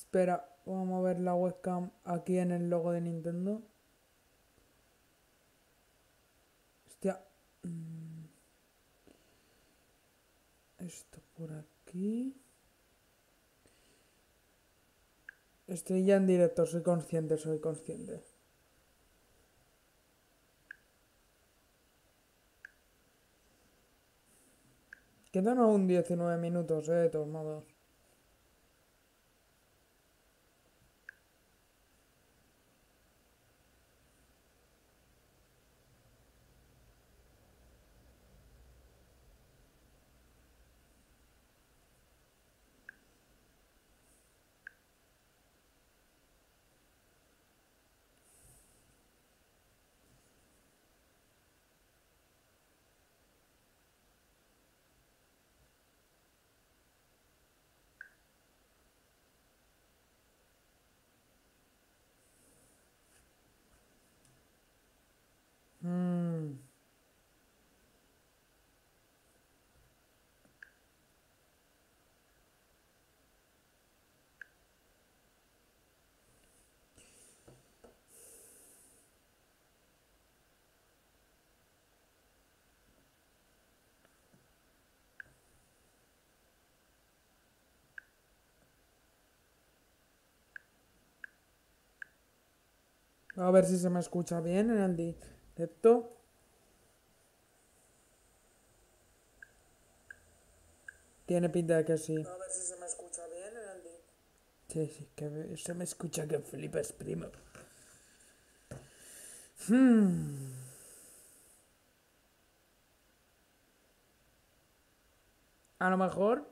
Espera, vamos a mover la webcam aquí en el logo de Nintendo. Hostia. Esto por aquí. Estoy ya en directo, soy consciente, soy consciente. Quedan aún 19 minutos, de todos modos. Mm. A ver si se me escucha bien en el directo. Tiene pinta de que sí. A ver si se me escucha bien en el directo. Sí, sí, que se me escucha que flipes, primo. A lo mejor,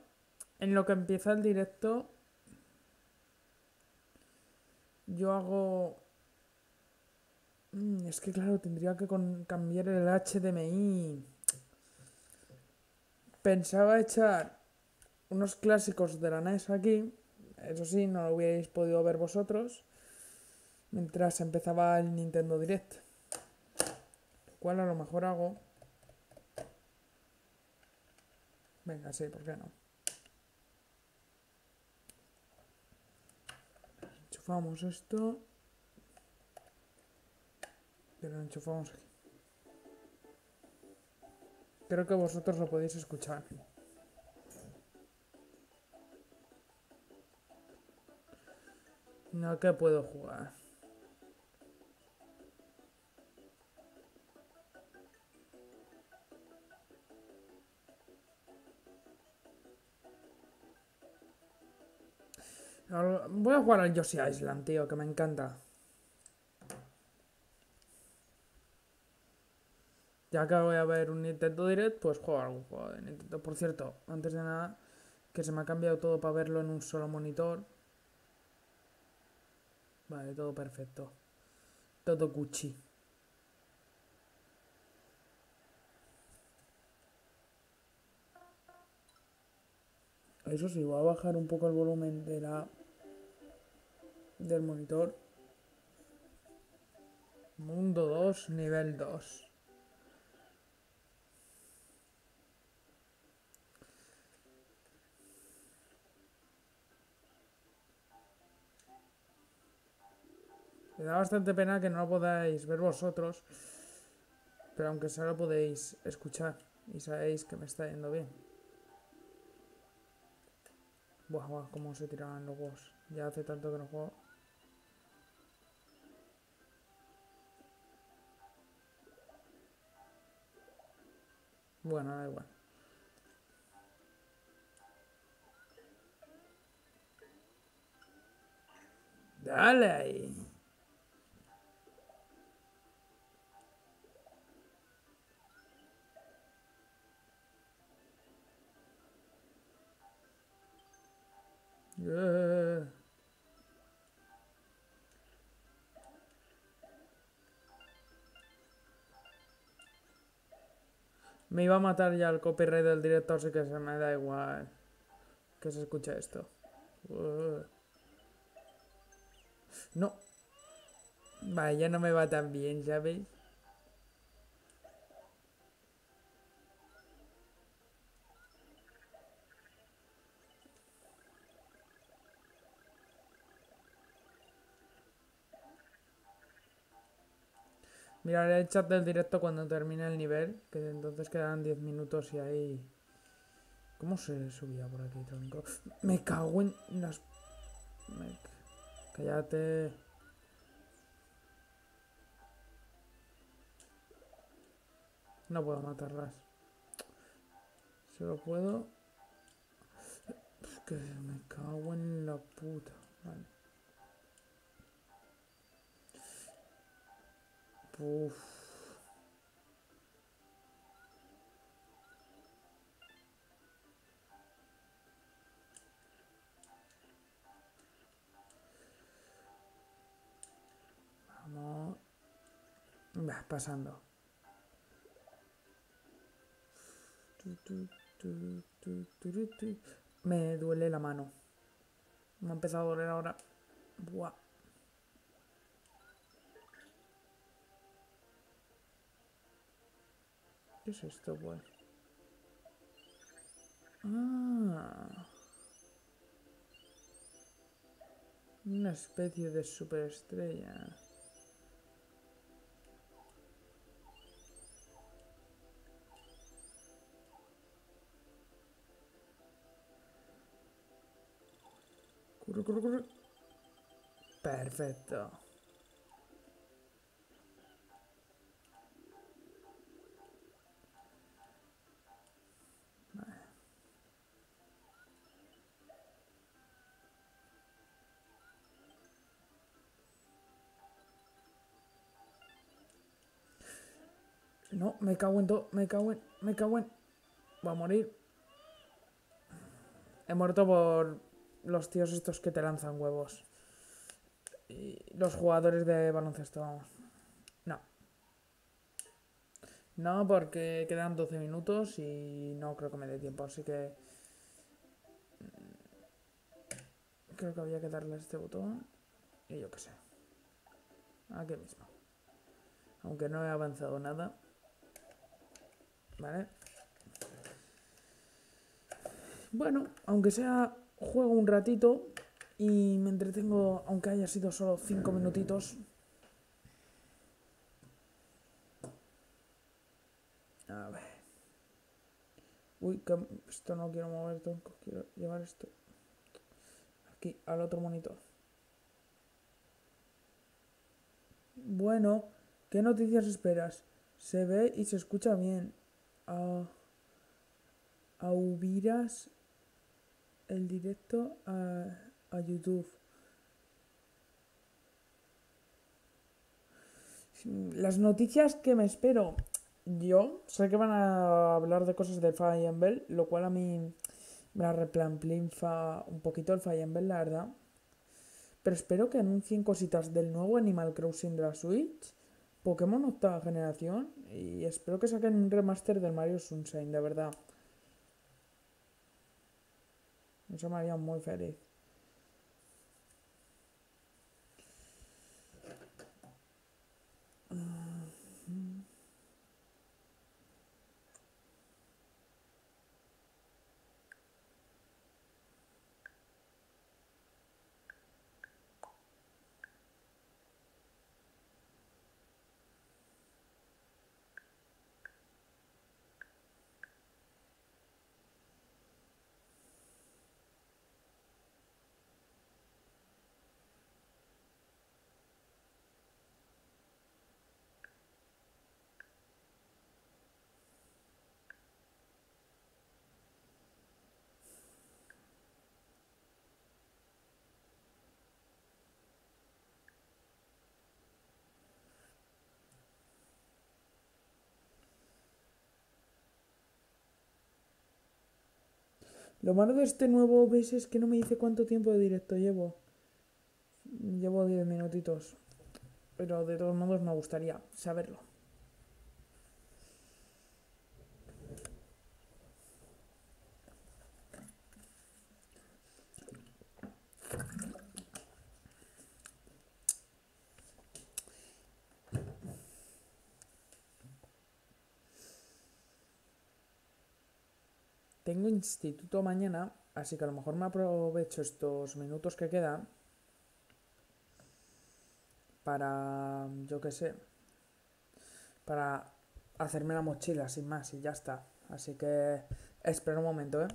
en lo que empieza el directo, yo hago... es que claro, tendría que cambiar el HDMI. Pensaba echar unos clásicos de la NES aquí. Eso sí, no lo hubierais podido ver vosotros. Mientras empezaba el Nintendo Direct. Lo cual a lo mejor hago. Venga, sí, ¿por qué no? Enchufamos esto. Y lo enchufamos aquí. Creo que vosotros lo podéis escuchar. No, que puedo jugar. Voy a jugar al Yoshi Island, tío, que me encanta. Ya que voy a ver un Nintendo Direct, pues juego algún juego de Nintendo. Por cierto, antes de nada, que se me ha cambiado todo para verlo en un solo monitor. Vale, todo perfecto. Todo Gucci. Eso sí, voy a bajar un poco el volumen del monitor. Mundo 2, nivel 2. Me da bastante pena que no lo podáis ver vosotros, pero aunque sea lo podéis escuchar y sabéis que me está yendo bien. Buah, buah, cómo se tiraban los huevos. Ya hace tanto que no juego. Bueno, da igual. Dale ahí. Yeah. Me iba a matar ya el copyright del director, así que se me da igual que se escuche esto. Uh. No. Vale, ya no me va tan bien, ¿sabéis? Miraré el chat del directo cuando termine el nivel, que entonces quedan 10 minutos y ahí... ¿Cómo se subía por aquí, tronco? Me cago en las... me- Cállate. No puedo matarlas. Solo puedo... Es que me cago en la puta. Vale. Uf. Vamos. Bah, pasando. Me duele la mano. Me ha empezado a doler ahora. Buah. ¿Qué es esto, pues? Ah. Una especie de superestrella. Corre, corre, corre. Perfecto. No, me cago en todo. Me cago en... Me cago en... Voy a morir. He muerto por los tíos estos que te lanzan huevos. Y los jugadores de baloncesto, vamos. No. No, porque quedan 12 minutos y no creo que me dé tiempo, así que... Creo que había que darle a este botón. Y yo qué sé. Aquí mismo. Aunque no he avanzado nada. Vale. Bueno, aunque sea, juego un ratito y me entretengo, aunque haya sido solo 5 minutitos. A ver. Uy, que esto no quiero mover, tronco. Quiero llevar esto aquí, al otro monitor. Bueno, ¿qué noticias esperas? Se ve y se escucha bien. A, Aubiras el directo a YouTube. Las noticias que me espero. Yo sé que van a hablar de cosas de Fire Emblem, lo cual a mí me la replanplinfa un poquito el Fire Emblem, la verdad. Pero espero que anuncien cositas del nuevo Animal Crossing de la Switch, Pokémon octava generación y espero que saquen un remaster del Mario Sunshine, de verdad. Eso me haría muy feliz. Lo malo de este nuevo OBS es que no me dice cuánto tiempo de directo llevo. Llevo 10 minutitos. Pero de todos modos me gustaría saberlo. Tengo instituto mañana, así que a lo mejor me aprovecho estos minutos que quedan para, yo qué sé, para hacerme la mochila sin más y ya está. Así que espera un momento, ¿eh?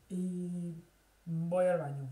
Y voy al baño.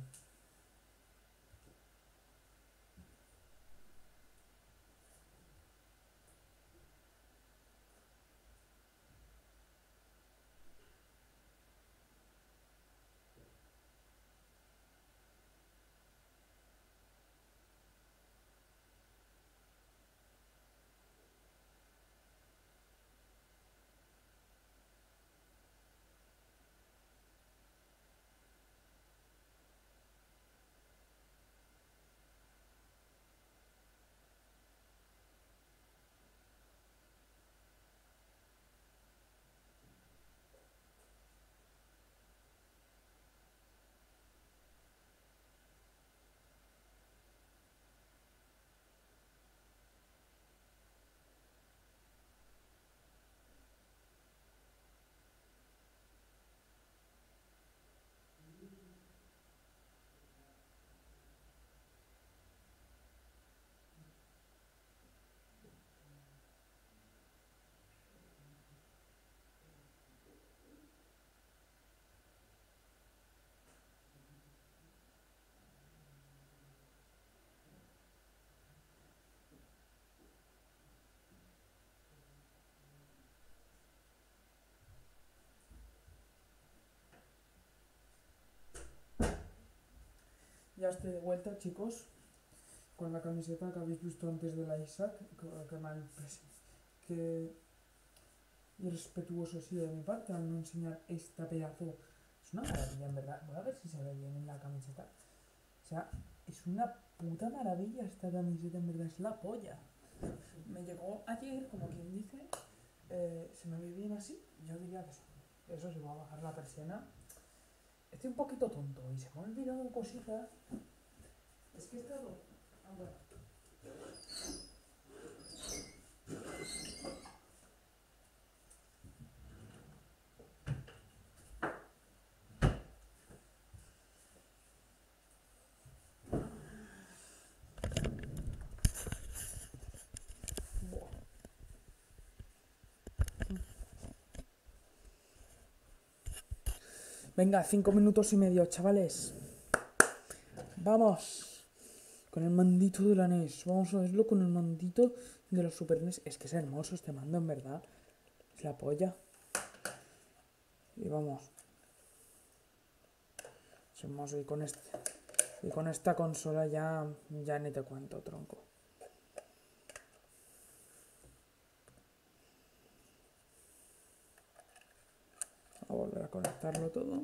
Ya estoy de vuelta, chicos, con la camiseta que habéis visto antes de la Isaac, que mal que irrespetuoso ha sido de mi parte al no enseñar esta pedazo. Es una maravilla, en verdad. Voy a ver si se ve bien en la camiseta. O sea, es una puta maravilla esta camiseta, en verdad, es la polla. Me llegó ayer, como quien dice, se me ve bien así, yo diría que sí. Eso sí, voy a bajar la persiana. Estoy un poquito tonto y se me han olvidado cositas. Es que he estado... Ah, bueno. Venga, 5 minutos y medio, chavales. Vamos. Con el mandito de la NES. Vamos a verlo con el mandito de la Super NES. Es que es hermoso este mando, en verdad. Es la polla. Y vamos. Es hermoso. Y con esta consola ya ni te cuento, tronco. A volver a conectarlo todo.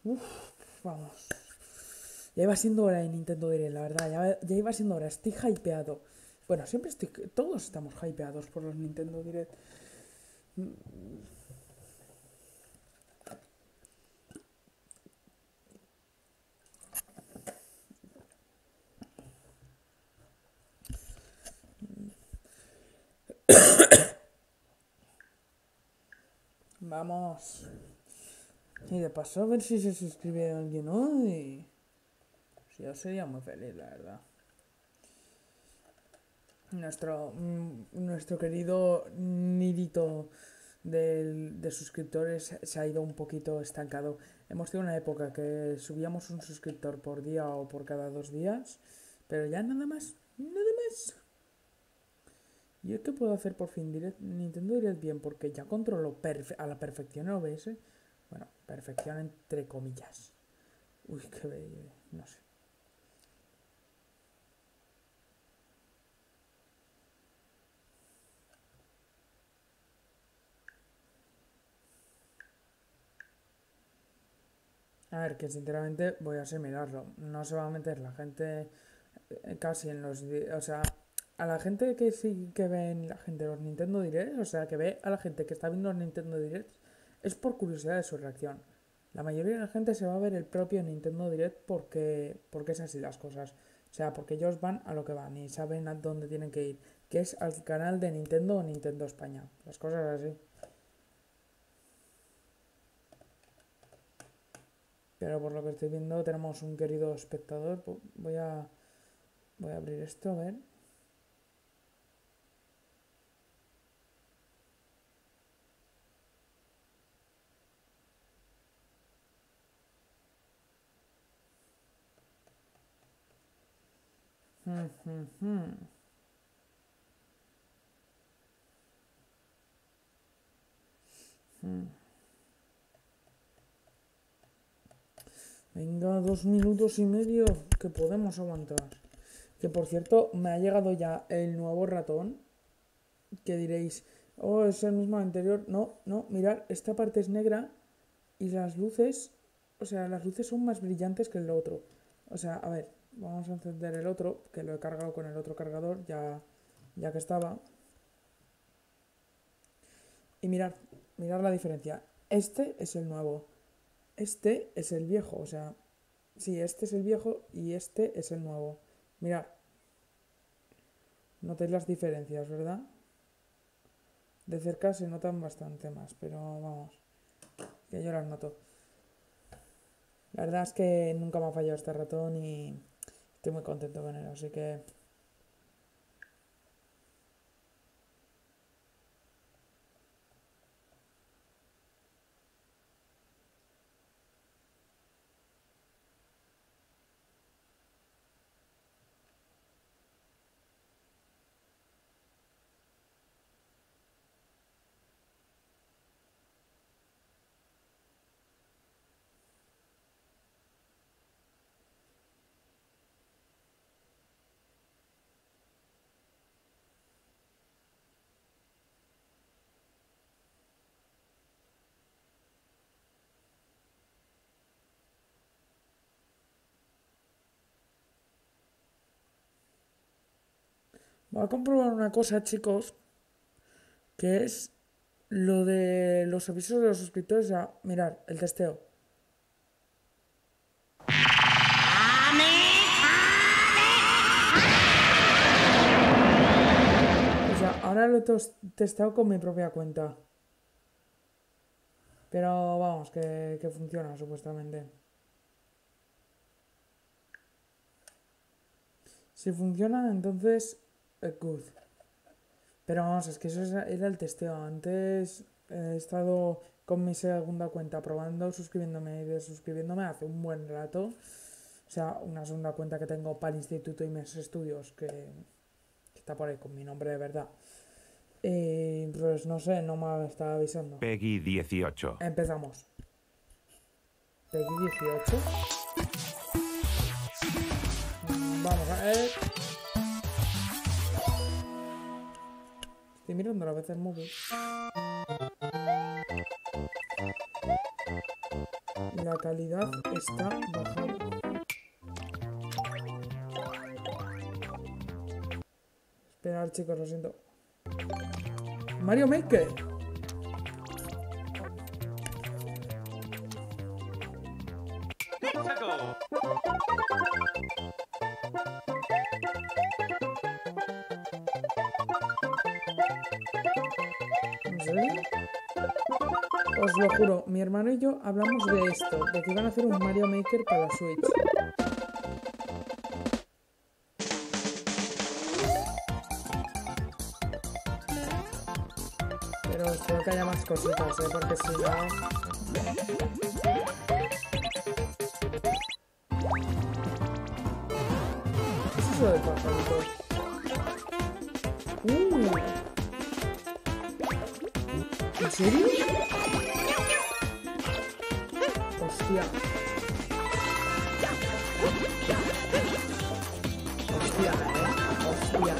Uf, vamos. Ya iba siendo hora de Nintendo Direct, la verdad. Ya iba siendo hora. Estoy hypeado. Bueno, siempre todos estamos hypeados por los Nintendo Direct. Vamos. Y de paso a ver si se suscribe alguien hoy. Pues yo sería muy feliz, la verdad. Nuestro querido nidito de suscriptores se ha ido un poquito estancado. Hemos tenido una época que subíamos un suscriptor por día o por cada 2 días, pero ya nada más, nada más. ¿Y es que puedo hacer por fin Nintendo Direct bien? Porque ya controlo a la perfección el OBS. Bueno, perfección entre comillas. Uy, qué bello, no sé. A ver, que sinceramente voy a asimilarlo. No se va a meter la gente casi en los... O sea, a la gente que sí que ve en la gente los Nintendo Direct, o sea, que ve a la gente que está viendo los Nintendo Direct, es por curiosidad de su reacción. La mayoría de la gente se va a ver el propio Nintendo Direct porque es así las cosas. O sea, porque ellos van a lo que van y saben a dónde tienen que ir, que es al canal de Nintendo o Nintendo España. Las cosas así. Pero por lo que estoy viendo tenemos un querido espectador. Voy a abrir esto, a ver. Venga, 2 minutos y medio que podemos aguantar. Que por cierto, me ha llegado ya el nuevo ratón. Que diréis, oh, es el mismo anterior. No, no, mirad, esta parte es negra y las luces, o sea, las luces son más brillantes que el otro. O sea, a ver, vamos a encender el otro, que lo he cargado con el otro cargador, ya que estaba. Y mirad la diferencia. Este es el nuevo. Este es el viejo, o sea, sí, este es el viejo y este es el nuevo. Mirad, notáis las diferencias, ¿verdad? De cerca se notan bastante más, pero vamos, que yo las noto. La verdad es que nunca me ha fallado este ratón y estoy muy contento con él, así que... Voy a comprobar una cosa, chicos, que es lo de los avisos de los suscriptores. O sea, mirad, el testeo. O sea, ahora lo he testado con mi propia cuenta. Pero vamos, que funciona supuestamente. Si funciona, entonces good. Pero vamos, es que eso era el testeo. Antes he estado con mi segunda cuenta probando, suscribiéndome y desuscribiéndome hace un buen rato. O sea, una segunda cuenta que tengo para el instituto y mis estudios, que está por ahí con mi nombre de verdad. Y pues no sé, no me estaba avisando. Peggy 18. Empezamos. Peggy 18. Vamos a ver. Estoy mirando a vez el móvil. La calidad está bajando. Esperad, chicos, lo siento. Mario Maker. ¿En serio? Os lo juro, mi hermano y yo hablamos de esto, de que iban a hacer un Mario Maker para la Switch. Pero espero que haya más cositas, porque si no... ¿Qué es eso de pajaritos? ¿En serio? Hostia. Hostia, hostia.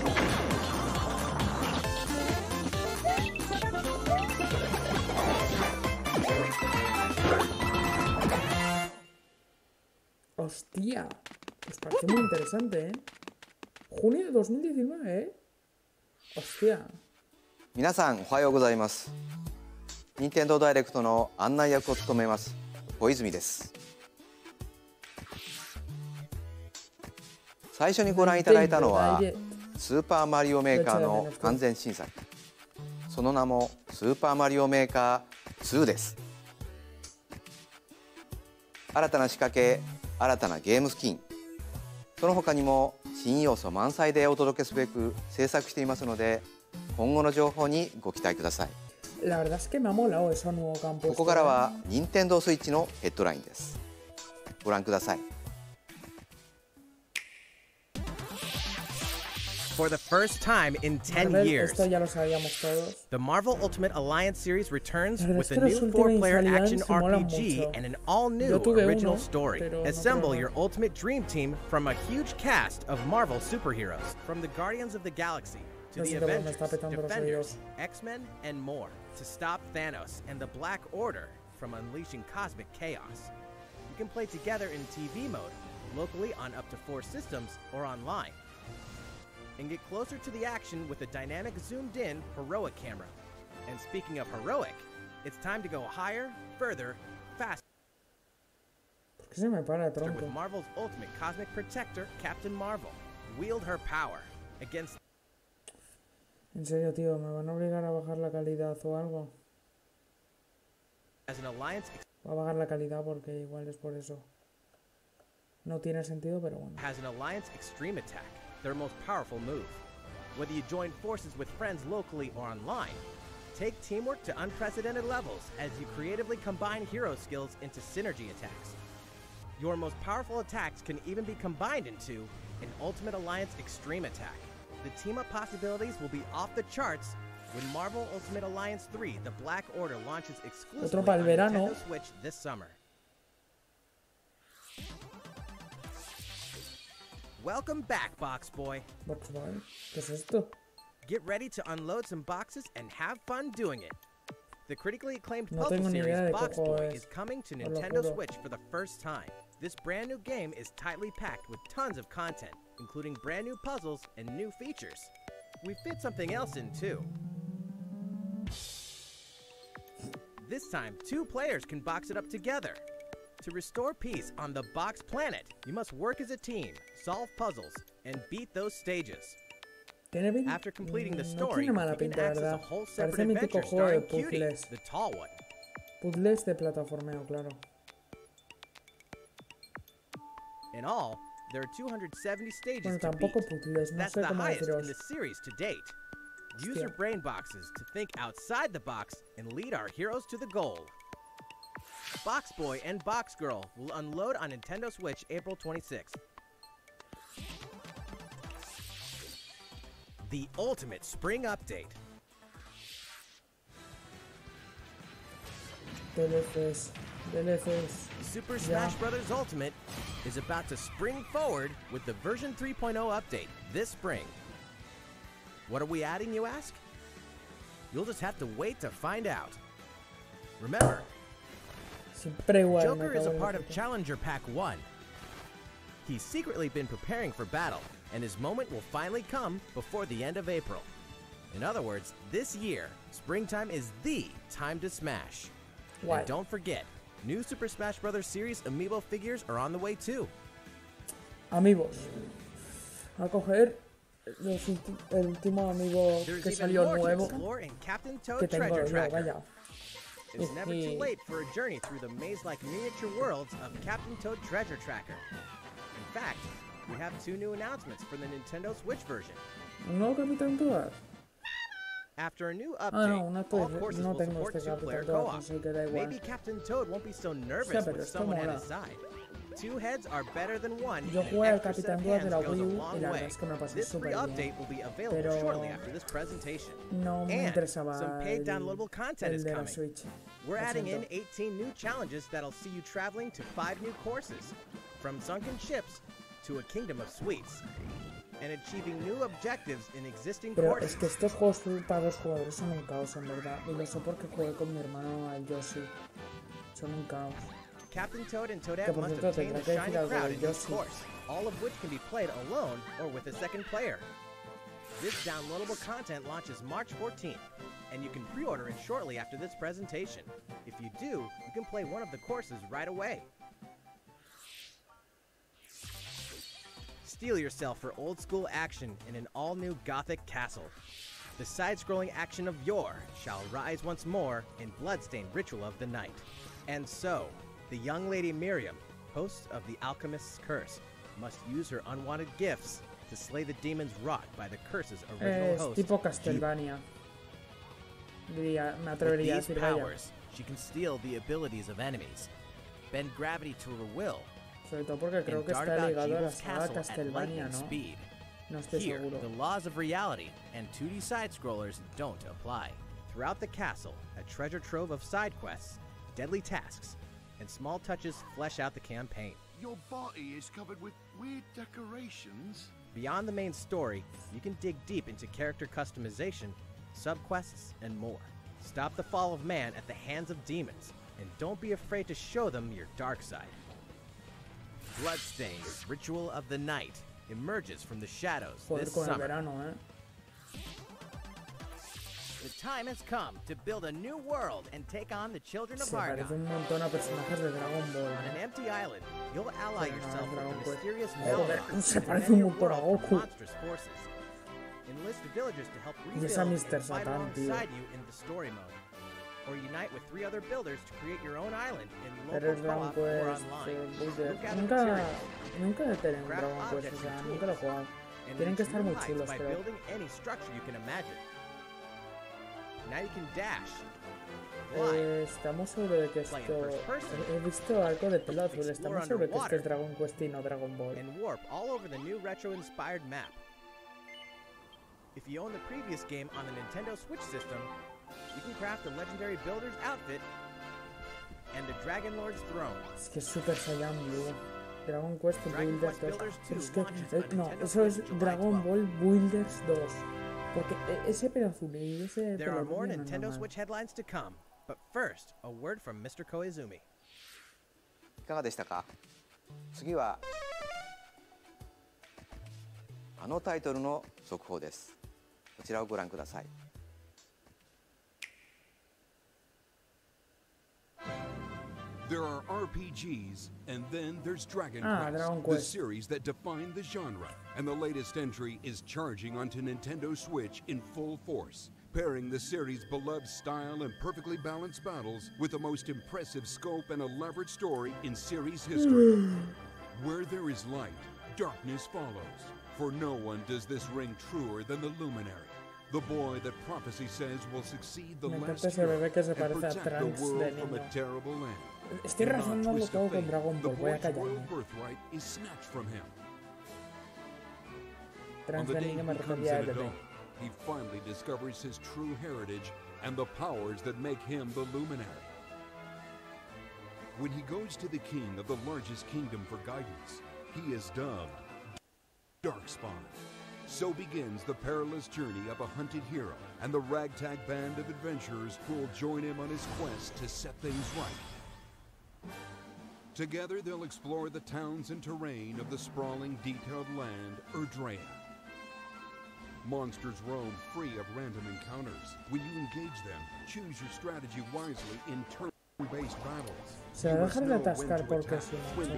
Hostia. Pues parece muy interesante, Junio de 2019, Hostia. 皆さんおはようございます。任天堂ダイレクトの案内役を務めます小泉です。最初にご覧いただいたのはスーパーマリオメーカーの完全新作、その名もスーパーマリオメーカー2です。新たな仕掛け、新たなゲームスキン、その他にも新要素満載でお届けすべく制作していますので、今後の情報にご期待ください。La verdad es que me ha molado eso nuevo que han puesto. ここからは任天堂スイッチのヘッドラインです。ご覧ください。For the first time in 10 years, the Marvel Ultimate Alliance series returns with a new 4-player action RPG and an all-new original story. Assemble your ultimate dream team from a huge cast of Marvel superheroes, from the Guardians of the Galaxy to the Avengers, Defenders, X-Men, and more, to stop Thanos and the Black Order from unleashing cosmic chaos. You can play together in TV mode, locally on up to 4 systems, or online, and get closer to the action with a dynamic zoomed-in heroic camera. And speaking of heroic, it's time to go higher, further, faster. ¿Por qué se me para, tronco? With Marvel's ultimate cosmic protector, Captain Marvel. Wield her power against... En serio, tío, ¿me van a obligar a bajar la calidad o algo? As an alliance... Voy a bajar la calidad porque igual es por eso. No tiene sentido, pero bueno. Has an alliance extreme attack, their most powerful move. Whether you join forces with friends locally or online, take teamwork to unprecedented levels as you creatively combine hero skills into synergy attacks. Your most powerful attacks can even be combined into an Ultimate Alliance Extreme Attack. The team-up possibilities will be off the charts when Marvel Ultimate Alliance 3, The Black Order, launches exclusively on Nintendo Switch this summer. Welcome back, Box Boy. Box Boy, ¿qué es esto? Get ready to unload some boxes and have fun doing it. The critically acclaimed puzzle series Box Boy is coming to Nintendo Switch for the first time. This brand new game is tightly packed with tons of content, including brand new puzzles and new features. We fit something else in too. This time, 2 players can box it up together. To restore peace on the Box Planet, you must work as a team, solve puzzles, and beat those stages. After completing the story, you can access a whole separate adventure starring Cutie, the tall one. Puzzles de plataformeo, claro. In all, there are 270 stages Bueno, to beat. tampoco puzzles, no That's sé the cómo highest deciros. in the series to date. Use your brain boxes to think outside the box and lead our heroes to the goal. Box Boy and Box Girl will unload on Nintendo Switch April 26th. The Ultimate Spring Update. DLCs. Super Smash Bros. Ultimate is about to spring forward with the version 3.0 update this spring. What are we adding, you ask? You'll just have to wait to find out. Remember, Joker is a part of Challenger Pack 1. He's secretly been preparing for battle, and his moment will finally come before the end of April. In other words, this year, springtime is the time to smash. What? And don't forget, new Super Smash Bros. Series amiibo figures are on the way too. Amigos. A coger el último amiibo que salió nuevo. Que tengo yo, vaya. It's never too late for a journey through the maze-like miniature worlds of Captain Toad Treasure Tracker. In fact, we have 2 new announcements for the Nintendo Switch version. ¿Un nuevo Capitán Toad? After a new update, all courses will support 2-player co-op. Maybe Captain Toad won't be so nervous with someone at his side. 2 heads are better than 1. Yo jugué al Capitán Toad de la Wii U y la verdad es que me pasé súper bien. No me interesaba el de la Switch. We're adding in 18 new challenges that'll see you traveling to 5 new courses, from sunken ships to a kingdom of sweets, and achieving new objectives in existing Pero courses. es que estos juegos para 2 jugadores son un caos, en verdad. Y lo sé porque jugué con mi hermano al Yoshi. Son un caos. Captain Toad and Toadette must obtain the shiny crowd in each course, all of which can be played alone or with a second player. This downloadable content launches March 14th, and you can pre-order it shortly after this presentation. If you do, you can play one of the courses right away. Steel yourself for old-school action in an all-new Gothic castle. The side-scrolling action of yore shall rise once more in bloodstained ritual of the night. And so, the young lady Miriam, host of the Alchemist's Curse, must use her unwanted gifts to slay the demons wrought by the curse's original host. Tipo Castlevania. Me atrevería a decir powers, she can steal the abilities of enemies, bend gravity to her will, sobre todo porque creo que está ligado a la saga Castlevania, ¿no? No estoy seguro. The laws of reality and 2D side-scrollers don't apply. Throughout the castle, a treasure trove of side quests, deadly tasks, and small touches flesh out the campaign. Your body is covered with weird decorations. Beyond the main story, you can dig deep into character customization, subquests, and more. Stop the fall of man at the hands of demons, and don't be afraid to show them your dark side. Bloodstained Ritual of the Night emerges from the shadows this summer. The time has come to build a new world and take on the children of Argon. On an empty island, you'll ally yourself with the mysterious monstrous forces. Enlist villagers to help rebuild and fight alongside you in the story mode. Or unite with 3 other builders to create your own island in local co-op or online. Nunca he tenido un Dragon Quest, o sea, nunca lo he jugado. Tienen que estar muy chulos, by building any structure you can imagine. Now you can dash. Estamos seguro de que esto... He visto algo de pelo azul. Estamos seguro que esto es Dragon Quest y no Dragon Ball. And warp all over the new retro-inspired map. If you own the previous game on the Nintendo Switch system, you can craft a legendary builder's outfit and the Dragon Lord's throne. Es que es Super Saiyan Blue. Dragon Quest Builders 2. Es que, no, eso es Dragon Ball Builders 2. Porque ese pelo azul y ese There pelo are more azul, Nintendo Switch headlines to come, but first, a word from Mr. Koizumi. いかがでしたか？次はあのタイトルの速報です。こちらをご覧ください。There are RPGs, and then there's Dragon Dragon Quest, the Quest. series that defined the genre. And the latest entry is charging onto Nintendo Switch in full force, pairing the series' beloved style and perfectly balanced battles with the most impressive scope and elaborate story in series history. Where there is light, darkness follows. For no one does this ring truer than the Luminary, the boy that prophecy says will succeed the last hero and protect the world from a terrible land. Estoy razonando todo con Dragon The Ball, voy a boy's royal callarme. birthright is snatched from him. Trans On the de day niño he me becomes refería an a bebé. adult, he finally discovers his true heritage and the powers that make him the Luminary. When he goes to the king of the largest kingdom for guidance, he is dubbed Darkspawn. So begins the perilous journey of a hunted hero and the ragtag band of adventurers who will join him on his quest to set things right. Together they'll explore the towns and terrain of the sprawling, detailed land, Erdrea. Monsters roam free of random encounters. When you engage them, choose your strategy wisely in turn. Se va a dejar de atascar porque sí, macho.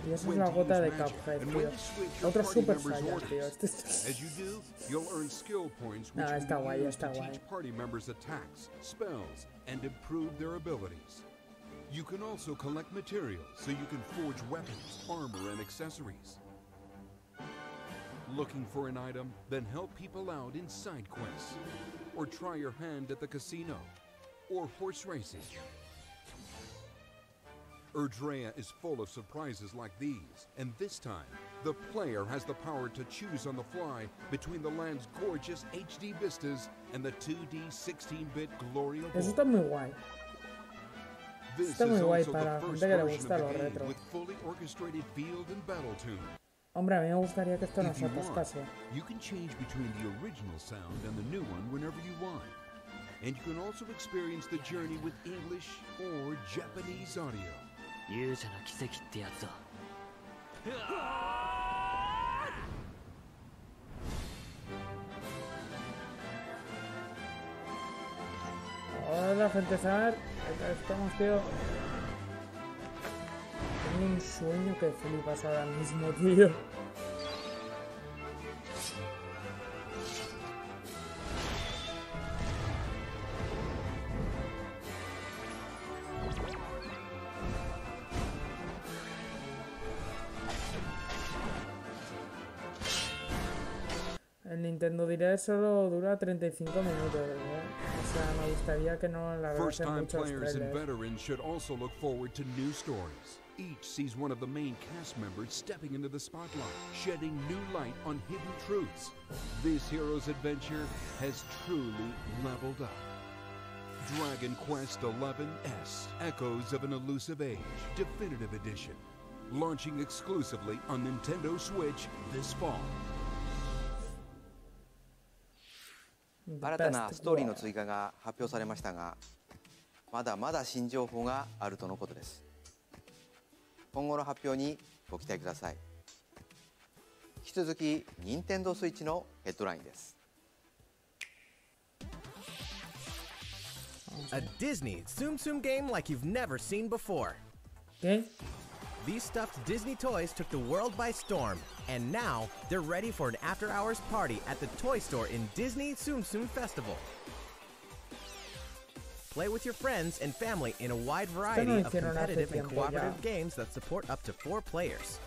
Y esa es la gota de Cuphead, tío. Otro Super Saiyan, tío. Nah, está guay, está guay. You can also collect materials so you can forge weapons, armor, and accessories. Looking for an item? Then help people out in side quests. Or try your hand at the casino. Or horse racing. Erdrea is full of surprises like these, and this time, the player has the power to choose on the fly between the land's gorgeous HD vistas and the 2D 16-bit glory of Eso está muy guay. Está muy guay para gente que le gusta lo retro. Hombre, a mí me gustaría que esto no se atascase. You can change between the original sound and the new one whenever you want. And you can also experience the journey with English or Japanese audio. Hola, gente, estamos, tío. Tengo un sueño que flipas ahora mismo, tío. El Nintendo Direct solo dura 35 minutos, ¿verdad? O sea, me gustaría que no alargasen muchos trailers. Each sees one of the main cast members stepping into the spotlight, shedding new light on hidden truths. This hero's adventure has truly leveled up. Dragon Quest XI-S, Echoes of an Elusive Age, Definitive Edition. Launching exclusively on Nintendo Switch this fall. 新たなストーリーの追加が発表されましたが、まだまだ新情報があるとのことです。今後の発表にご期待ください。引き続き、任天堂スイッチのヘッドラインです。A Disney Tsum Tsum game like you've never seen before. ¿Qué? These stuffed Disney toys took the world by storm, and now they're ready for an after-hours party at the toy store in Disney Tsum Tsum Festival. Play with your friends and family in a wide variety of competitive and cooperative games that support up to 4 players.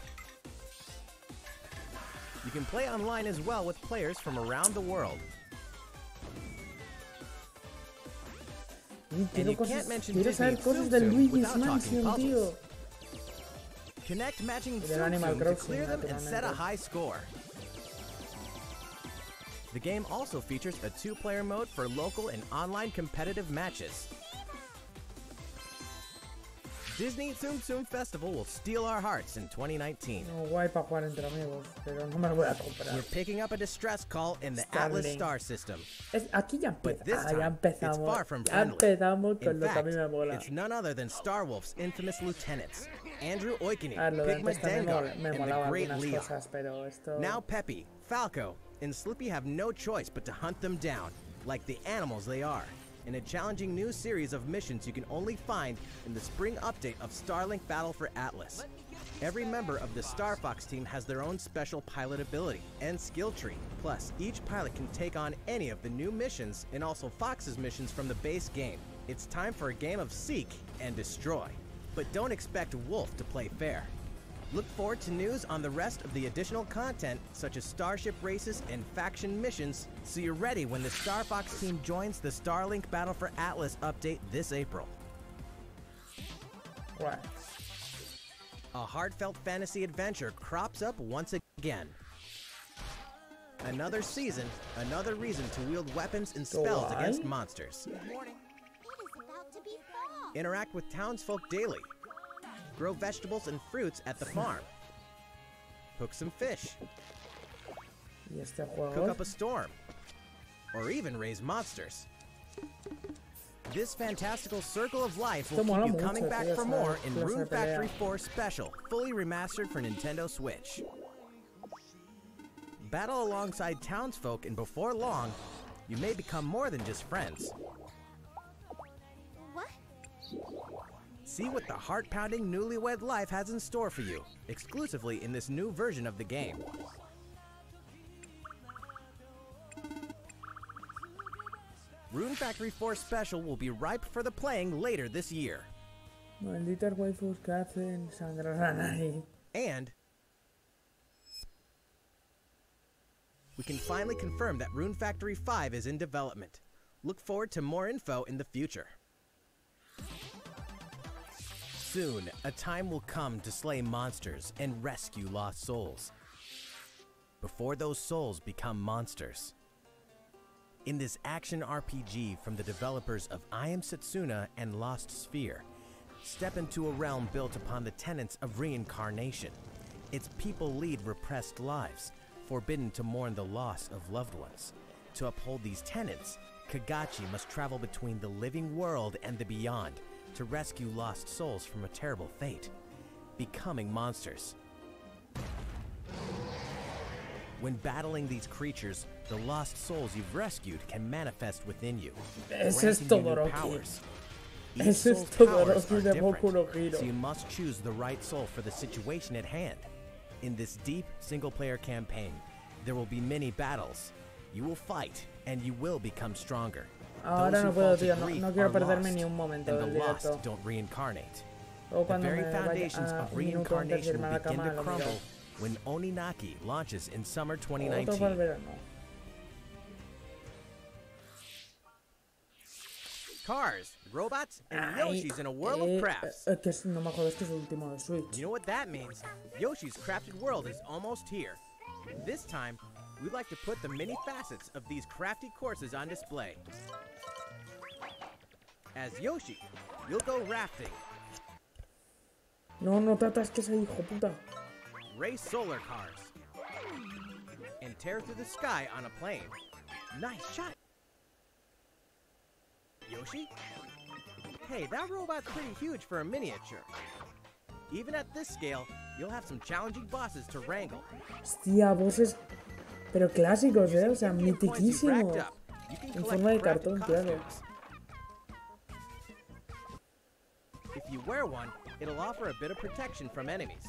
You can play online as well with players from around the world. And you can't mention Disney Tsum Tsum without talking puzzles. Connect matching Tsum Tsum to clear them and set a high score. The game also features a 2-player mode for local and online competitive matches. Disney Tsum Tsum Festival will steal our hearts in 2019. No, guay para jugar entre amigos, pero no me lo voy a comprar. We're picking up a distress call in the Atlas Star system. Aquí ya empezamos. It's far from friendly. Con lo que a mí me mola. It's none other than Star Wolf's infamous lieutenants, Andrew Oikini, Pigma Dengar, and the Great Leon. Now Peppy, Falco, and Slippy have no choice but to hunt them down, like the animals they are, in a challenging new series of missions you can only find in the spring update of Starlink Battle for Atlas. Every member of the Star Fox team has their own special pilot ability and skill tree. Plus, each pilot can take on any of the new missions and also Fox's missions from the base game. It's time for a game of seek and destroy. But don't expect Wolf to play fair. Look forward to news on the rest of the additional content, such as starship races and faction missions, so you're ready when the Star Fox team joins the Starlink Battle for Atlas update this April. What? A heartfelt fantasy adventure crops up once again. Another season, another reason to wield weapons and spells against monsters. Interact with townsfolk daily. Grow vegetables and fruits at the farm. Hook some fish. Cook up a storm. Or even raise monsters. This fantastical circle of life will keep you coming back for more in Room Factory 4 Special, fully remastered for Nintendo Switch. Battle alongside townsfolk, and before long, you may become more than just friends. What? See what the heart-pounding newlywed life has in store for you, exclusively in this new version of the game. Rune Factory 4 Special will be ripe for the playing later this year. Malditas waifus que hacen sangrar a nadie. And we can finally confirm that Rune Factory 5 is in development. Look forward to more info in the future. Soon, a time will come to slay monsters and rescue lost souls. Before those souls become monsters. In this action RPG from the developers of I Am Setsuna and Lost Sphere, step into a realm built upon the tenets of reincarnation. Its people lead repressed lives, forbidden to mourn the loss of loved ones. To uphold these tenets, Kagachi must travel between the living world and the beyond to rescue lost souls from a terrible fate, becoming monsters. When battling these creatures, the lost souls you've rescued can manifest within you, granting you new powers. Each soul's powers are different, so you must choose the right soul for the situation at hand. In this deep single-player campaign, there will be many battles. You will fight, and you will become stronger. Ahora no puedo, tío, no quiero perderme ni un momento del directo. Don't reincarnate. O cuando the very me foundations vaya of a un minuto antes de reincarnation irme a la begin cama to lo miro. crumble when Oninaki launches in summer Otro para 2019. el verano. Cars, robots, and Yoshis in a world of crafts. Que no me jodas que es el último de Switch. You know what that means? Yoshi's Crafted World is almost here. This time, we'd like to put the many facets of these crafty courses on display. As Yoshi, you'll go rafting. No te atasques ahí, hijo puta. Race solar cars. And tear through the sky on a plane. Nice shot. Yoshi? Hey, that robot's pretty huge for a miniature. Even at this scale, you'll have some challenging bosses to wrangle. Hostia, bosses, pero clásicos, o sea, mitiquísimos. En forma de cartón, claro. If you wear one, it'll offer a bit of protection from enemies.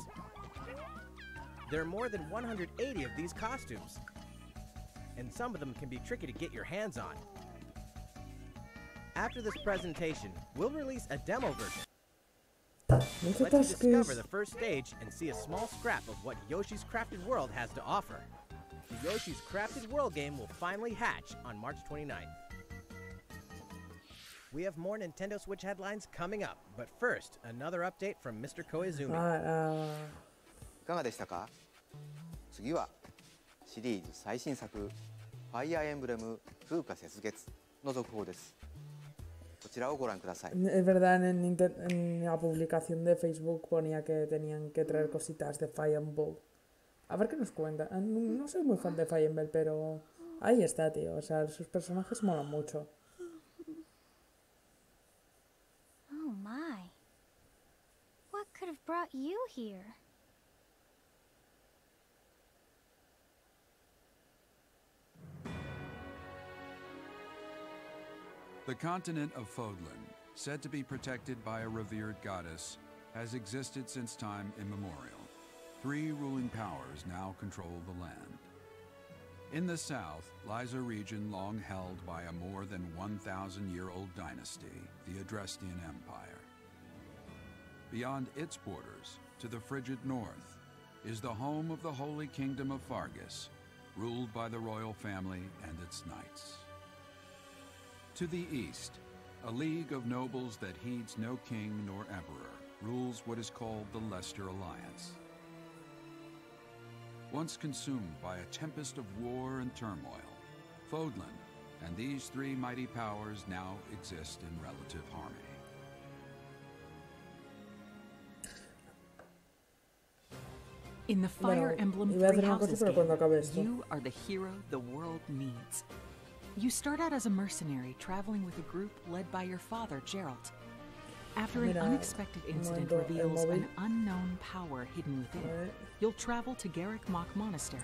There are more than 180 of these costumes, and some of them can be tricky to get your hands on. After this presentation, we'll release a demo version. Let you discover the first stage and see a small scrap of what Yoshi's Crafted World has to offer. The Yoshi's Crafted World game will finally hatch on March 29th. We have more Nintendo Switch headlines coming up, but first, another update from Mr. Koizumi. いかがでしたか？次はシリーズ最新作ファイアーエンブレム風化雪月の続報です。こちらをご覧ください。Es verdad, en la publicación de Facebook ponía que tenían que traer cositas de Fire Emblem. A ver qué nos cuenta. No soy muy fan de Fire Emblem, pero ahí está, tío. O sea, sus personajes molan mucho. Oh my. What could have brought you here? The continent of Fodlan, said to be protected by a revered goddess, has existed since time immemorial. 3 ruling powers now control the land. In the south lies a region long held by a more than 1,000-year-old dynasty, the Adrestian Empire. Beyond its borders, to the frigid north, is the home of the Holy Kingdom of Fargus, ruled by the royal family and its knights. To the east, a league of nobles that heeds no king nor emperor rules what is called the Leicester Alliance. Once consumed by a tempest of war and turmoil, Fodlan and these 3 mighty powers now exist in relative harmony. In the Fire Emblem Three Houses game, you are the hero the world needs. You start out as a mercenary traveling with a group led by your father, Geralt. After an unexpected incident reveals an unknown power hidden within, you'll travel to Garrick Mach Monastery,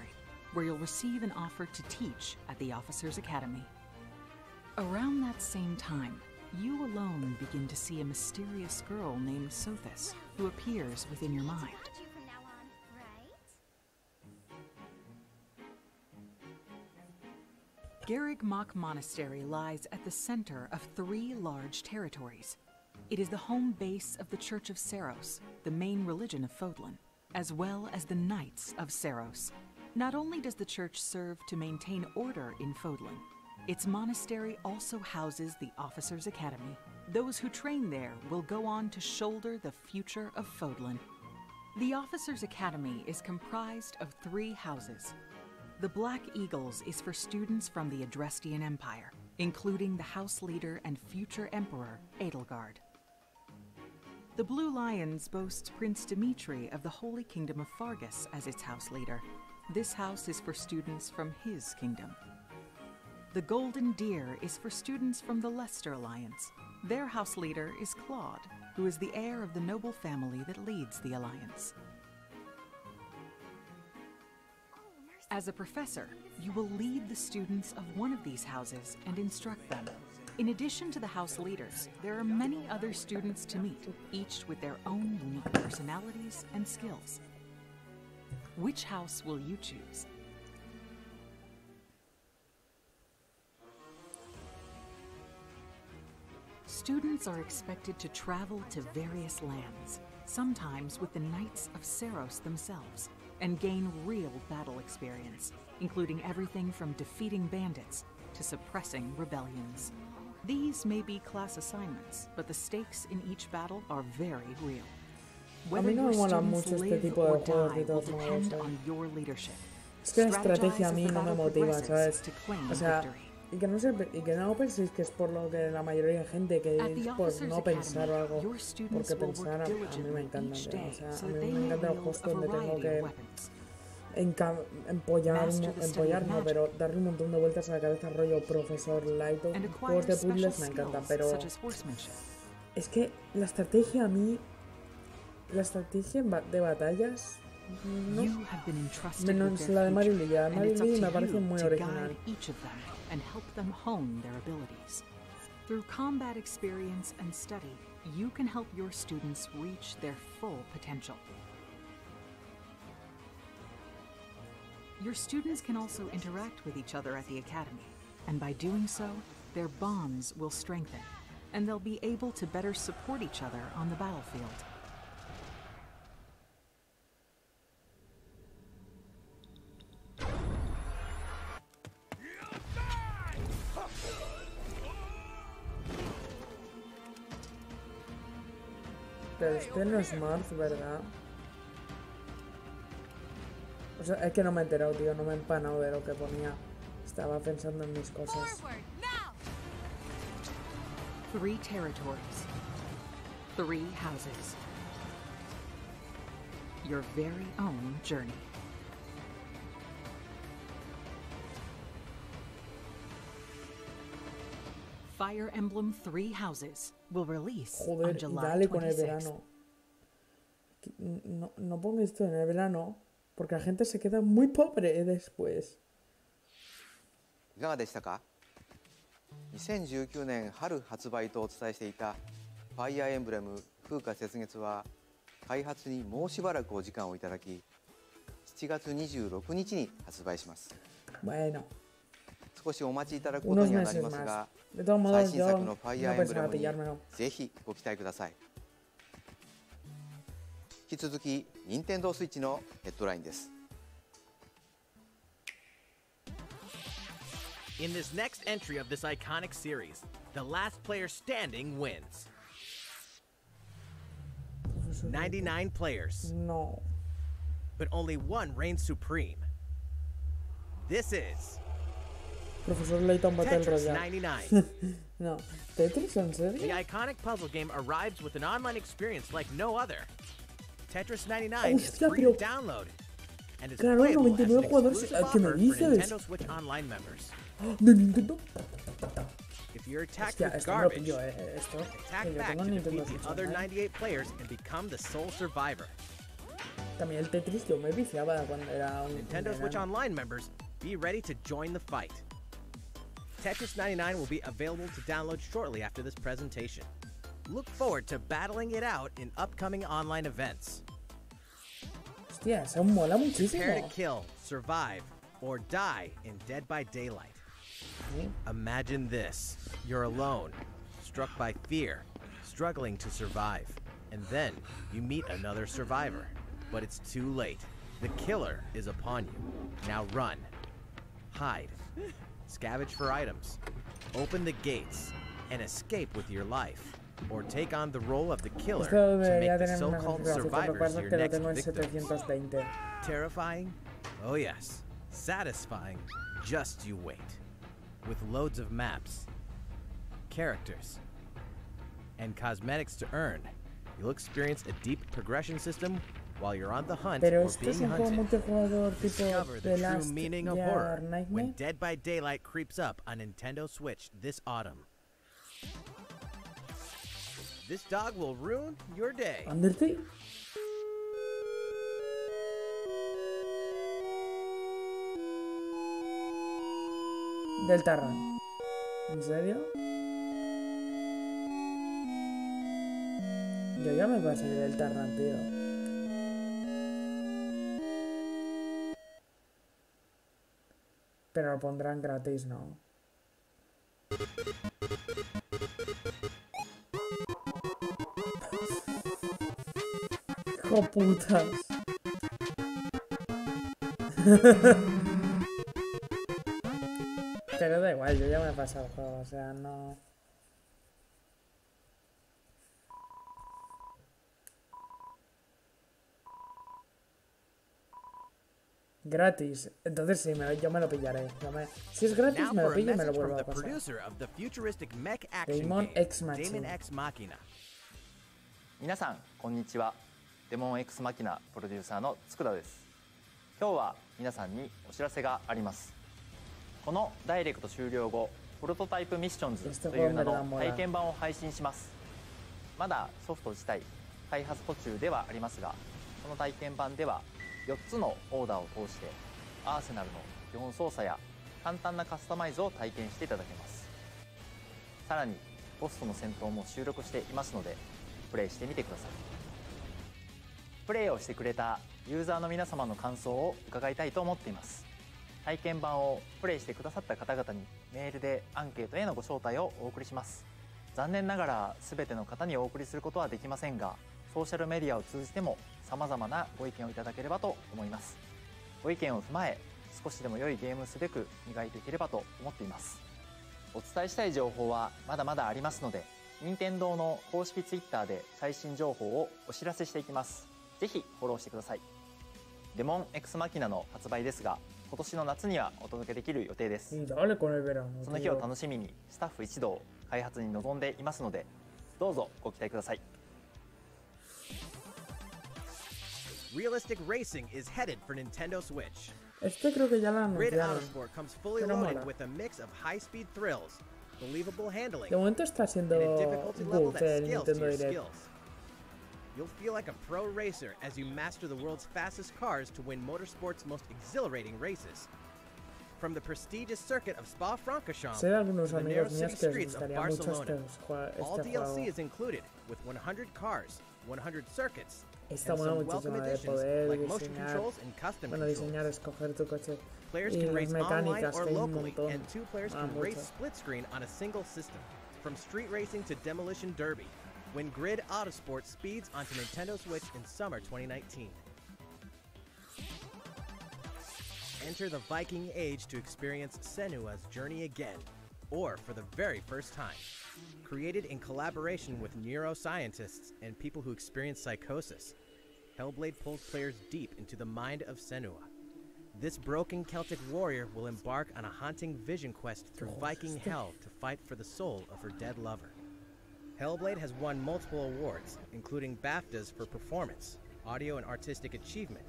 where you'll receive an offer to teach at the Officers' Academy. Around that same time, you alone begin to see a mysterious girl named Sothis who appears within your mind. Garreg Mach Monastery lies at the center of 3 large territories. It is the home base of the Church of Seiros, the main religion of Fodlan, as well as the Knights of Seiros. Not only does the church serve to maintain order in Fodlan, its monastery also houses the Officers' Academy. Those who train there will go on to shoulder the future of Fodlan. The Officers' Academy is comprised of 3 houses. The Black Eagles is for students from the Adrestian Empire, including the house leader and future emperor, Edelgard. The Blue Lions boasts Prince Dimitri of the Holy Kingdom of Fargus as its house leader. This house is for students from his kingdom. The Golden Deer is for students from the Leicester Alliance. Their house leader is Claude, who is the heir of the noble family that leads the Alliance. As a professor, you will lead the students of one of these houses and instruct them. In addition to the house leaders, there are many other students to meet, each with their own unique personalities and skills. Which house will you choose? Students are expected to travel to various lands, sometimes with the Knights of Seiros themselves, and gain real battle experience, including everything from defeating bandits to suppressing rebellions. These may be class assignments, but the stakes in each battle are very real. Whether your students live or die will depend on your leadership. Es que la estrategia a mí no me motiva, ¿sabes? O sea, y que no penséis que es por lo que la mayoría de gente, que es por no pensar o algo, porque pensar a mí me encanta, o sea, a mí me encanta los juegos donde tengo que empollar no, pero darle un montón de vueltas a la cabeza, rollo Profesor Lighton. Juegos de puzzles me encantan, pero es que la estrategia a mí, la estrategia de batallas, no, menos la de Mario Lee. Mario Lee me parece muy original. And help them hone their abilities. Through combat experience and study, you can help your students reach their full potential. Your students can also interact with each other at the Academy, and by doing so, their bonds will strengthen, and they'll be able to better support each other on the battlefield. Pero este no es Marth, ¿verdad? O sea, es que no me he enterado, tío. No me he empanado de lo que ponía. Estaba pensando en mis cosas. 3 territories. 3 houses. Your very own journey. Fire Emblem 3 Houses will release on July 26th. Con el verano. No ponga esto en el verano, porque la gente se queda muy pobre después. いかがでしたか？ 2019年春発売とお伝えしていたファイアーエンブレム風化雪月は開発にもうしばらくお時間をいただき、7月26日に発売します。 Bueno. 少しお待ちいただくことにはなりますが、最新作のファイアーエンブレムにぜひご期待ください。引き続き、任天堂スイッチのヘッドラインです。 In this next entry of this iconic series, the last player standing wins. 99 players. No. But only one reigns supreme. This is Profesor Layton Battle Tetris Royale. 99. No. ¿Tetris en serio? The iconic puzzle game arrives with an online experience like no other. Tetris 99 is free to download and is playable as an exclusive offer for Nintendo Switch Online members. ¿De Nintendo? If you're attacked Hostia, with esto me lo garbage, pillo, esto. attack Que yo back tengo to Nintendo defeat Switch the other Online. 98 players and become the sole survivor. También el Tetris yo me viciaba cuando era un Nintendo Switch Online members, be ready to join the fight. Tetris 99 will be available to download shortly after this presentation. Look forward to battling it out in upcoming online events. Hostia, eso mola muchísimo. Prepare to kill, survive, or die in Dead by Daylight. Imagine this. You're alone, struck by fear, struggling to survive. And then you meet another survivor. But it's too late. The killer is upon you. Now run. Hide. Scavenge for items. Open the gates and escape with your life. Or take on the role of the killer to make the so-called survivors your next victims. Terrifying? Oh yes. Satisfying? Just you wait. With loads of maps, characters, and cosmetics to earn, you'll experience a deep progression system while you're on the hunt or being hunted. Discover the true meaning of horror when Dead by Daylight creeps up on Nintendo Switch this autumn. This dog will ruin your day. Undertale. Deltarune. ¿En serio? Yo ya me pasé del Deltarune, tío. Pero lo pondrán gratis, ¿no? ¡Hijo putas! Pero da igual, yo ya me he pasado el juego, o sea, no... Gratis. Entonces sí, yo me lo pillaré. Si es gratis, me lo pillo y me lo vuelvo a pasar. Demon Ex Machina. 皆さん、こんにちは。デモン X マキナプロデューサーの佃です。今日は皆さんにお知らせがあります。このダイレクト終了後、プロトタイプミッションズという名の体験版を配信します。まだソフト自体開発途中ではありますが、この体験版では4つのオーダーを通してアーセナルの基本操作や簡単なカスタマイズを体験していただけます。さらにボスとの戦闘も収録していますのでプレイしてみてください。プレイをしてくれたユーザーの皆様の感想を伺いたいと思っています。体験版をプレイしてくださった方々にメールでアンケートへのご招待をお送りします。残念ながら全ての方にお送りすることはできませんが、ソーシャルメディアを通じても様々なご意見をいただければと思います。ご意見を踏まえ少しでも良いゲームをすべく磨いていければと思っています。お伝えしたい情報はまだまだありますので、任天堂の公式 Twitter で最新情報をお知らせしていきます。ぜひフォローしてください。デモン X マキナの発売ですが、今年の夏にはお届けできる予定です。その日を楽しみにスタッフ一同開発に臨んでいますので、どうぞご期待ください。Realistic racing is headed for Nintendo Switch. Creo que ya lo Grid anunciaron. Autosport comes fully loaded with a mix of high-speed thrills, believable handling, De momento está siendo and a difficulty level good that el scales to Nintendo your Direct. skills. You'll feel like a pro racer as you master the world's fastest cars to win motorsport's most exhilarating races. From the prestigious circuit of Spa-Francorchamps Sé de algunos to the narrow amigos city míos que les streets of gustaría mucho Barcelona, all este DLC juego. is included with 100 cars, 100 circuits, Está and mola some welcome muchísimo de additions poder like motion diseñar, controls and custom bueno, controls. diseñar, escoger tu coche. Players Y can las race online mecánicas, or que hay un locally, montón. and two players can race split screen on a single system. From street racing to demolition derby, when Grid Autosport speeds onto Nintendo Switch in summer 2019. Enter the Viking Age to experience Senua's journey again, or for the very first time. Created in collaboration with neuroscientists and people who experience psychosis, Hellblade pulls players deep into the mind of Senua. This broken Celtic warrior will embark on a haunting vision quest through Viking hell to fight for the soul of her dead lover. Hellblade has won multiple awards, including BAFTAs for performance, audio and artistic achievement,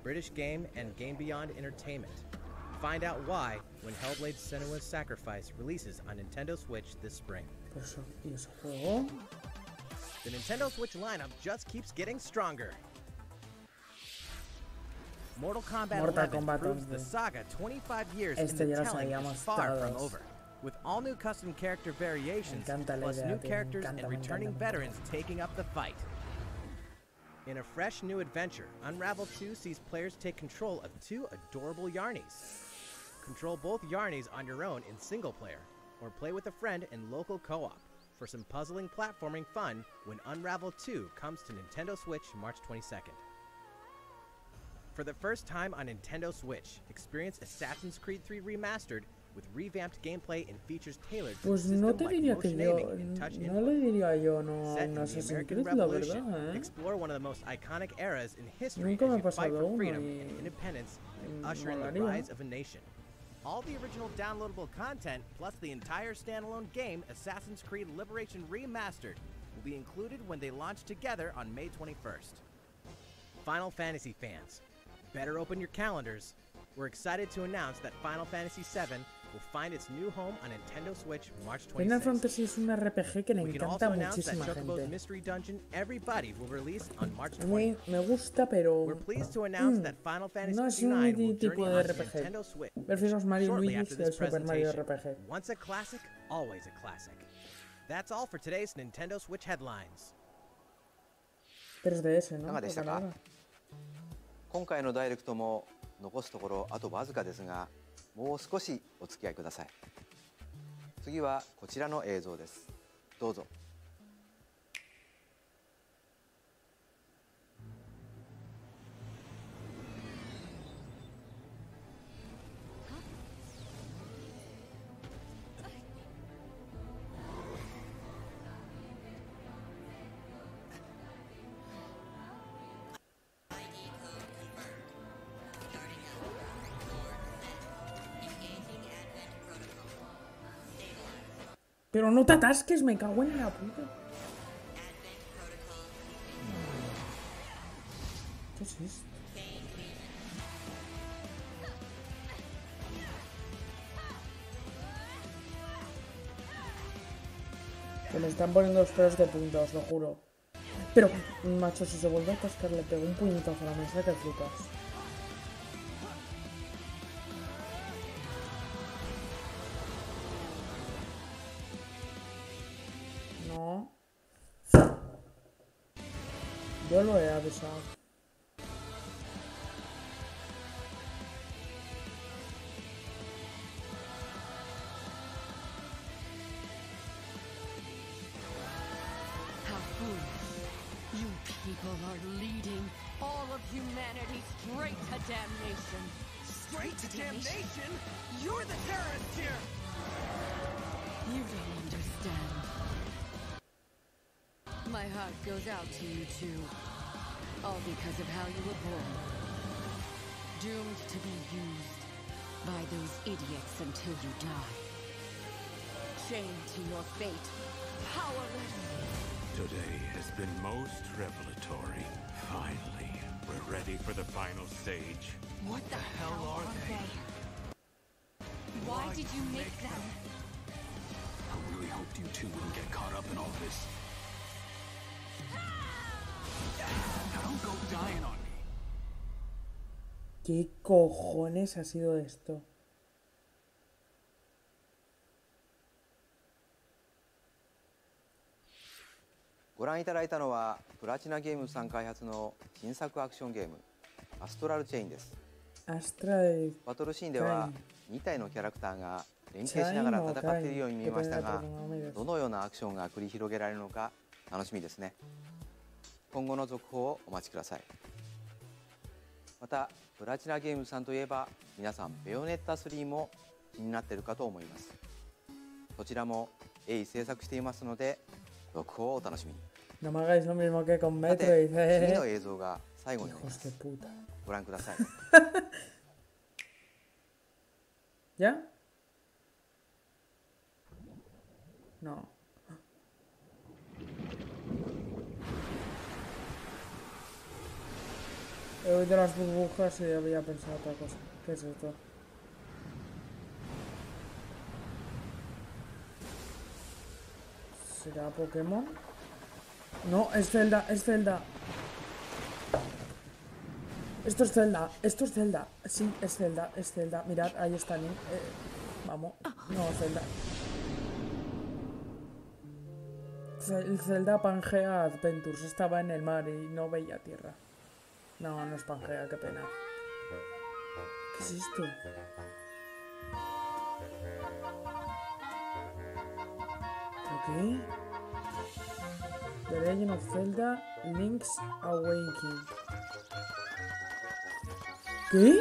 British Game and Game Beyond Entertainment. Find out why when Hellblade Senua's Sacrifice releases on Nintendo Switch this spring. The Nintendo Switch lineup just keeps getting stronger. Mortal Kombat 11 proves the saga 25 years in the telling is far from over. with all new custom character variations, plus new characters and returning veterans taking up the fight. In a fresh new adventure, Unravel 2 sees players take control of 2 adorable Yarnies. Control both Yarnies on your own in single player, or play with a friend in local co-op for some puzzling platforming fun when Unravel 2 comes to Nintendo Switch March 22nd. For the first time on Nintendo Switch, experience Assassin's Creed 3 Remastered with revamped gameplay and features tailored for the system like motion aiming and touch input. Set in the American Revolution, explore one of the most iconic eras in history as you fight for freedom and independence and usher in the rise of a nation. All the original downloadable content, plus the entire standalone game, Assassin's Creed Liberation Remastered, will be included when they launch together on May 21st. Final Fantasy fans, better open your calendars. We're excited to announce that Final Fantasy VII will find its new home on Nintendo Switch March 26th. Final Fantasy es un RPG que le encanta a muchísima gente. Mystery Dungeon Everybody will release on March 20th. A mí me gusta, pero We're pleased to announce that Final Fantasy no es IX will mi tipo journey de onto RPG. Nintendo Switch Prefiero Mario shortly Luigi after y el this Super Mario presentation. RPG. Once a classic, always a classic. That's all for today's Nintendo Switch headlines. 3DS, い ¿no? かがでしたか？今回のダイレクトも残すところあとわずかですが、もう少しお付き合いください。次はこちらの映像です。どうぞ。Pero no te atasques, me cago en la puta. ¿Qué es esto? Se me están poniendo los pelos de punta, os lo juro. Pero, macho, si se vuelve a atascar, le pego un puñetazo a la mesa que flipas. No. Yo lo he avisado. How foolish. You people are leading all of humanity straight to damnation. Straight to damnation? You're the terrorist here! You don't understand. My heart goes out to you two, all because of how you were born. Doomed to be used by those idiots until you die. Chained to your fate, powerless. Today has been most revelatory. Finally, we're ready for the final stage. What the hell are they? Why did you make them? I really hoped you two wouldn't get caught up in all this. Now don't go dying on me. ¿Qué cojones ha sido esto?ご覧いただいたのはプラチナゲームさん開発の新作アクションゲームアストラルチェインです。バトルシーンでは2体のキャラクターが連携しながら戦っているように見えましたが、どのようなアクションが繰り広げられるのか楽しみですね。今後の続報をお待ちください。またプラチナゲームさんといえば皆さんベヨネッタ3も気になっているかと思います。そちらも鋭意制作していますので続報をお楽しみに。No me hagáis lo mismo que con Metro, 次の映像が最後になります。ご覧ください。¿Ya? No. He oído las burbujas y había pensado otra cosa. ¿Qué es esto? ¿Será Pokémon? No, es Zelda, es Zelda. Esto es Zelda, esto es Zelda. Sí, es Zelda, es Zelda. Mirad, ahí está Link. Vamos, no, Zelda. El Zelda Pangea Adventures estaba en el mar y no veía tierra. No, no es Pangea, qué pena. ¿Qué es esto? ¿Qué? The Legend of Zelda Link's Awakening. ¿Qué?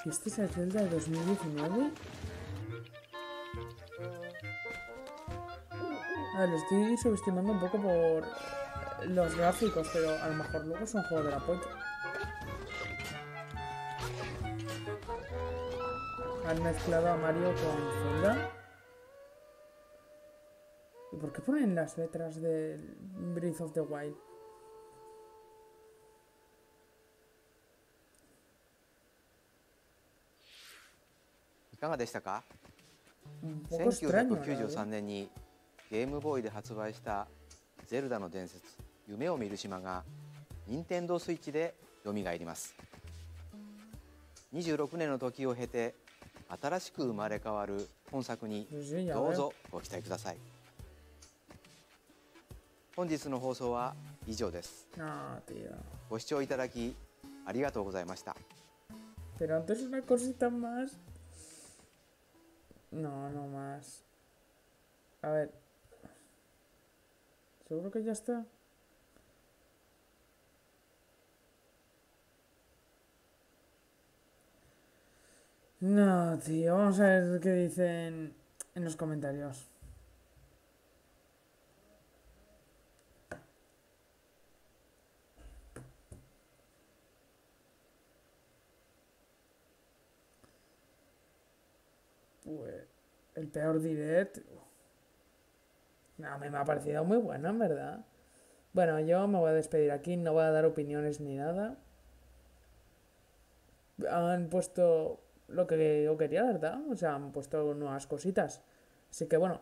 ¿Este es el Zelda de 2019? A ver, lo estoy subestimando un poco por los gráficos, pero a lo mejor luego es un juego de la polla. Han mezclado a Mario con Zelda. ¿Y por qué ponen las letras del Breath of the Wild?いかがでしたか？ 1993年にゲームボーイで発売した「ゼルダの伝説夢を見る島」が任天堂スイッチでよみがえります。26年の時を経て新しく生まれ変わる本作にどうぞご期待ください。本日の放送は以上です。ご視聴いただきありがとうございました。Pero antes una cosita más. No, no más. A ver. ¿Seguro que ya está? No, tío. Vamos a ver qué dicen en los comentarios. Pues, el peor direct. No, me ha parecido muy bueno, en verdad. Bueno, yo me voy a despedir aquí, no voy a dar opiniones ni nada. Han puesto lo que yo quería, ¿verdad? O sea, han puesto nuevas cositas. Así que bueno.